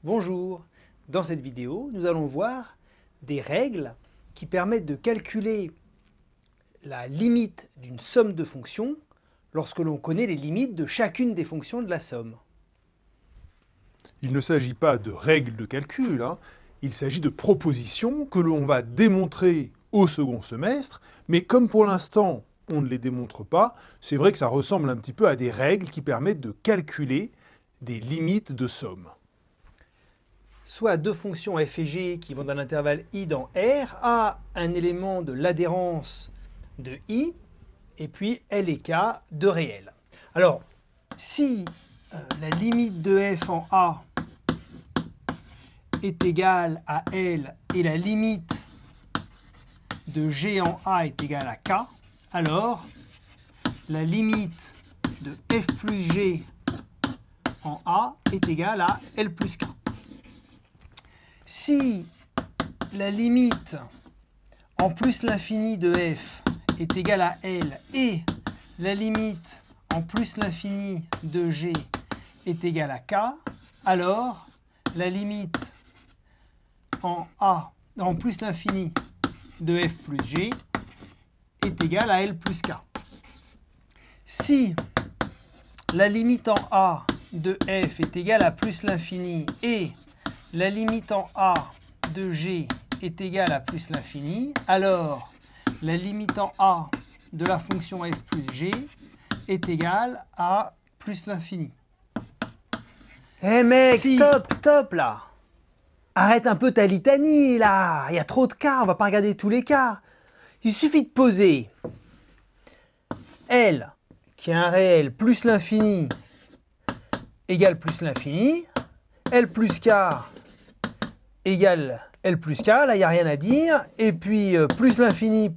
Bonjour, dans cette vidéo, nous allons voir des règles qui permettent de calculer la limite d'une somme de fonctions lorsque l'on connaît les limites de chacune des fonctions de la somme. Il ne s'agit pas de règles de calcul, il s'agit de propositions que l'on va démontrer au second semestre, mais comme pour l'instant on ne les démontre pas, c'est vrai que ça ressemble un petit peu à des règles qui permettent de calculer des limites de somme. Soit deux fonctions f et g qui vont dans l'intervalle i dans R, a un élément de l'adhérence de i, et puis L et K de réel. Alors, si la limite de f en A est égale à L et la limite de G en A est égale à K, alors la limite de f plus G en A est égale à L plus K. Si la limite en plus l'infini de f est égale à L et la limite en plus l'infini de G est égale à K, alors la limite en A en plus l'infini de f plus G est égale à L plus K. Si la limite en A de f est égale à plus l'infini et la limite en A de G est égale à plus l'infini, alors la limite en A de la fonction f plus G est égale à plus l'infini. Eh mec, stop là! Arrête un peu ta litanie là! Il y a trop de cas, on va pas regarder tous les cas. Il suffit de poser L, qui est un réel, plus l'infini, égale plus l'infini, L plus K égale L plus K, là il n'y a rien à dire, et puis plus l'infini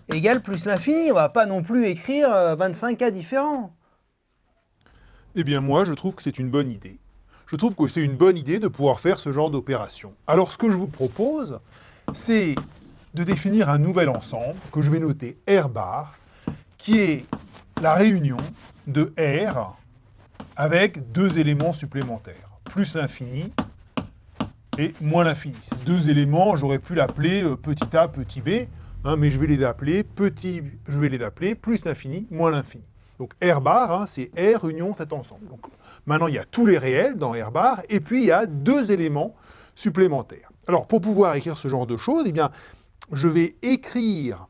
égale plus l'infini. On va pas non plus écrire 25 cas différents. Eh bien moi, je trouve que c'est une bonne idée. Je trouve que c'est une bonne idée de pouvoir faire ce genre d'opération. Alors ce que je vous propose, c'est de définir un nouvel ensemble que je vais noter R bar, qui est la réunion de R avec deux éléments supplémentaires, plus l'infini et moins l'infini. Ces deux éléments, j'aurais pu l'appeler petit a, petit b, mais je vais les appeler plus l'infini, moins l'infini. Donc R bar, c'est R union cet ensemble. Donc maintenant, il y a tous les réels dans R bar, et puis il y a deux éléments supplémentaires. Alors pour pouvoir écrire ce genre de choses, eh bien, je vais écrire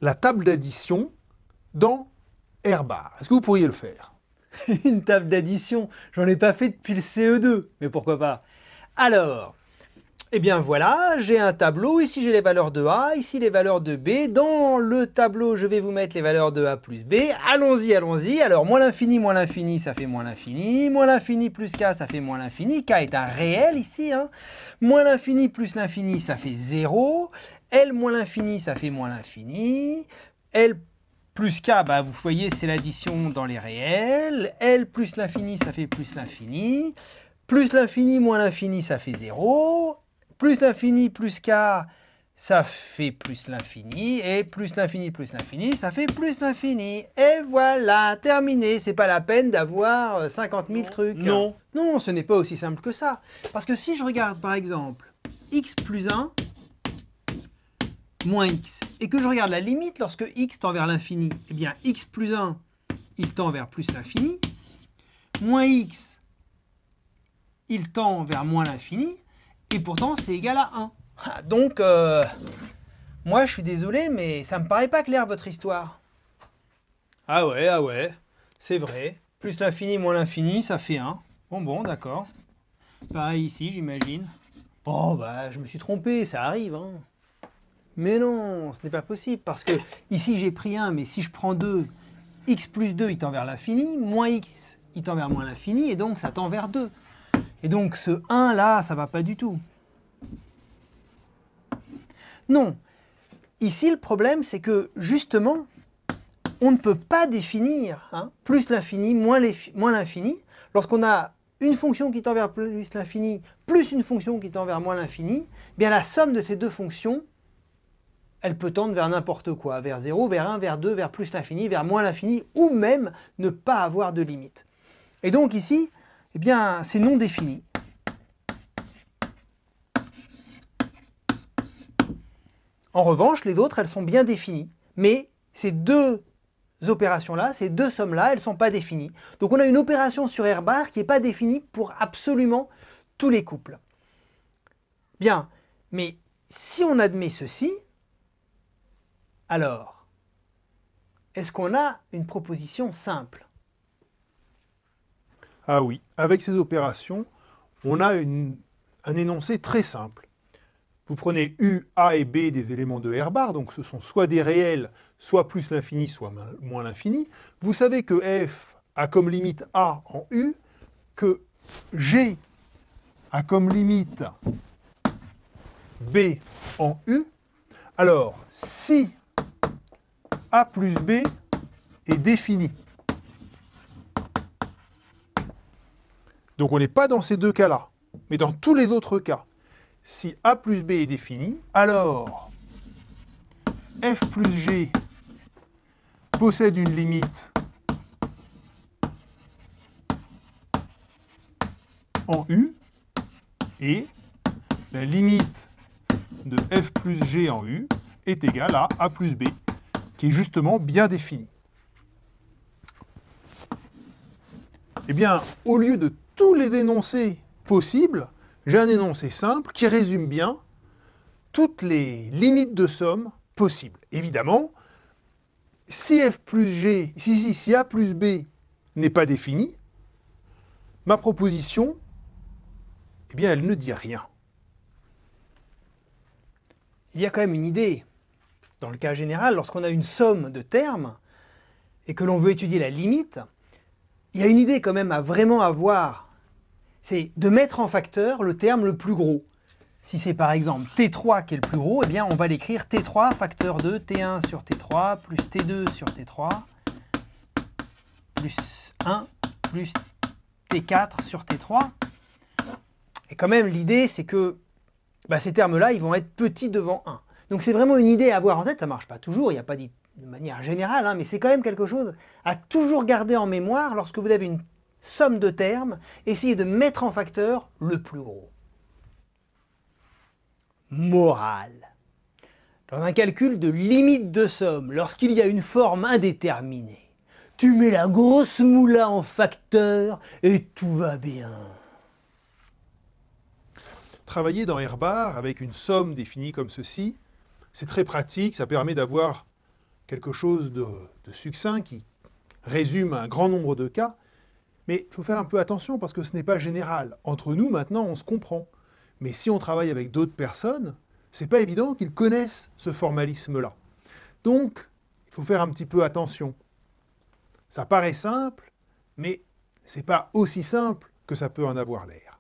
la table d'addition dans R bar. Est-ce que vous pourriez le faire? Une table d'addition, j'en ai pas fait depuis le CE2, mais pourquoi pas? Alors, eh bien voilà, j'ai un tableau, ici j'ai les valeurs de A, ici les valeurs de B. Dans le tableau, je vais vous mettre les valeurs de A plus B. Allons-y, allons-y. Alors, moins l'infini, ça fait moins l'infini plus K, ça fait moins l'infini. K est un réel ici. Moins l'infini, ça fait 0. L moins l'infini, ça fait moins l'infini. L plus K, vous voyez, c'est l'addition dans les réels. L plus l'infini, ça fait plus l'infini. Plus l'infini moins l'infini, ça fait 0. Plus l'infini plus K, ça fait plus l'infini. Et plus l'infini, ça fait plus l'infini. Et voilà, terminé. C'est pas la peine d'avoir 50 000 trucs. Non. Non, ce n'est pas aussi simple que ça. Parce que si je regarde par exemple x plus 1 moins x, et que je regarde la limite lorsque x tend vers l'infini, eh bien x plus 1, il tend vers plus l'infini. Moins x, il tend vers moins l'infini. Et pourtant, c'est égal à 1. Donc, moi, je suis désolé, mais ça me paraît pas clair, votre histoire. Ah ouais, c'est vrai. Plus l'infini moins l'infini, ça fait 1. Bon, d'accord. Pareil ici, j'imagine. Bon, je me suis trompé, ça arrive. Mais non, ce n'est pas possible, parce que ici, j'ai pris 1, mais si je prends 2, x plus 2, il tend vers l'infini, moins x, il tend vers moins l'infini, et donc ça tend vers 2. Et donc ce 1 là, ça va pas du tout. Non. Ici, le problème, c'est que justement, on ne peut pas définir plus l'infini, moins l'infini. Lorsqu'on a une fonction qui tend vers plus l'infini, plus une fonction qui tend vers moins l'infini, bien la somme de ces deux fonctions, elle peut tendre vers n'importe quoi, vers 0, vers 1, vers 2, vers plus l'infini, vers moins l'infini, ou même ne pas avoir de limite. Et donc ici, eh bien, c'est non défini. En revanche, les autres, elles sont bien définies. Mais ces deux opérations-là, ces deux sommes-là, elles ne sont pas définies. Donc on a une opération sur R bar qui n'est pas définie pour absolument tous les couples. Bien, mais si on admet ceci, alors, est-ce qu'on a une proposition simple? Ah oui, avec ces opérations, on a un énoncé très simple. Vous prenez U, A et B des éléments de R bar, donc ce sont soit des réels, soit plus l'infini, soit moins l'infini. Vous savez que F a comme limite A en U, que G a comme limite B en U. Alors, si A plus B est défini, donc on n'est pas dans ces deux cas-là, mais dans tous les autres cas, si A plus B est défini, alors F plus G possède une limite en U, et la limite de F plus G en U est égale à A plus B, qui est justement bien définie. Eh bien, au lieu de tous les énoncés possibles, j'ai un énoncé simple qui résume bien toutes les limites de somme possibles. Évidemment, si F plus G, si A plus B n'est pas défini, ma proposition, eh bien, elle ne dit rien. Il y a quand même une idée. Dans le cas général, lorsqu'on a une somme de termes et que l'on veut étudier la limite, il y a une idée quand même à vraiment avoir. C'est de mettre en facteur le terme le plus gros. Si c'est par exemple T3 qui est le plus gros, eh bien on va l'écrire T3 facteur de T1 sur T3 plus T2 sur T3 plus 1 plus T4 sur T3. Et quand même l'idée c'est que ces termes-là ils vont être petits devant 1. Donc c'est vraiment une idée à avoir en tête, ça ne marche pas toujours, il n'y a pas dit de manière générale, hein, mais c'est quand même quelque chose à toujours garder en mémoire lorsque vous avez une somme de termes, essayez de mettre en facteur le plus gros. Morale. Dans un calcul de limite de somme, lorsqu'il y a une forme indéterminée, tu mets la grosse moula en facteur et tout va bien. Travailler dans R bar avec une somme définie comme ceci, c'est très pratique, ça permet d'avoir quelque chose de succinct qui résume un grand nombre de cas. Mais il faut faire un peu attention parce que ce n'est pas général. Entre nous, maintenant, on se comprend. Mais si on travaille avec d'autres personnes, c'est pas évident qu'ils connaissent ce formalisme-là. Donc, il faut faire un petit peu attention. Ça paraît simple, mais c'est pas aussi simple que ça peut en avoir l'air.